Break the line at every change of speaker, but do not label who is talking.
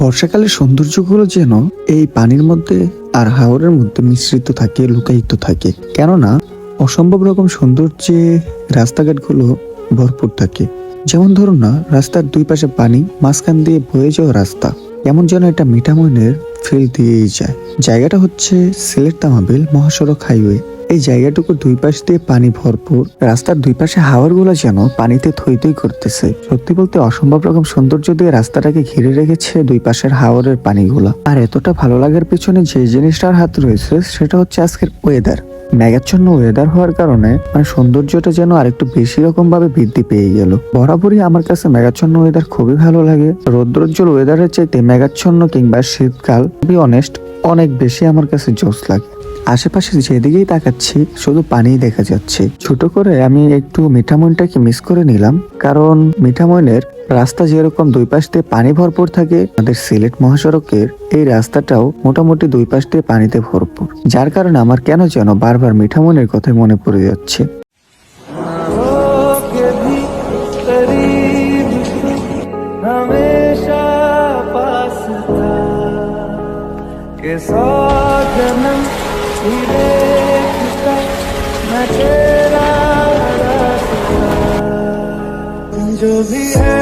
বর্ষাকালের সৌন্দর্যগুলো যেন এই পানির মধ্যে আর হাওরের মধ্যে মিশ্রিত থাকে, লুকায়িত থাকে। কেননা অসম্ভব রকম সৌন্দর্যে রাস্তাঘাটগুলো ভরপুর থাকে। যেমন ধরুন না, রাস্তার দুই পাশে পানি, মাঝখান দিয়ে বয়ে যাওয়া রাস্তা, কেমন যেন একটা মিঠামইনের ফিল দিয়েই যায়। জায়গাটা হচ্ছে সিলেট তামাবিল মহাসড়ক হাইওয়ে। এই জায়গাটুকু দুই পাশ দিয়ে পানি ভরপুর, রাস্তার দুই পাশে হাওর গুলো যেন পানিতে থই থই করতেছে। সত্যি বলতে অসম্ভব রকম সৌন্দর্য দিয়ে রাস্তাটাকে ঘিরে রেখেছে দুই পাশের হাওরের পানিগুলা। আর এতটা ভালো লাগার পেছনে যে জিনিসটার হাত রয়েছে সেটা হচ্ছে আজকের ওয়েদার। মেঘাচ্ছন্ন ওয়েদার হওয়ার কারণে সৌন্দর্যটা যেন আরেকটু বেশি রকম ভাবে বৃদ্ধি পেয়ে গেল। বরাবরই আমার কাছে মেঘাচ্ছন্ন ওয়েদার খুবই ভালো লাগে। রৌদ্রোজ্জ্বল ওয়েদারের চাইতে মেঘাচ্ছন্ন কিংবা শীতকাল বি অনেস্ট অনেক বেশি আমার কাছে জোস লাগে। আশেপাশে যেদিকেই তাকাচ্ছি শুধু পানিই দেখা যাচ্ছে। ছোট করে আমি একটু মিঠামইনটাকে মিস করে নিলাম, কারণ মিঠামইনের রাস্তা যেরকম দুই পাশ দিয়ে পানি ভরপুর থাকে, আমাদের সিলেট মহাসড়কের এই রাস্তাটাও মোটামুটি দুই পাশ দিয়ে পানিতে ভরপুর, যার কারণে আমার কেন যেন বারবার মিঠামইনের কথাই মনে পড়ে যাচ্ছে।
जो भी है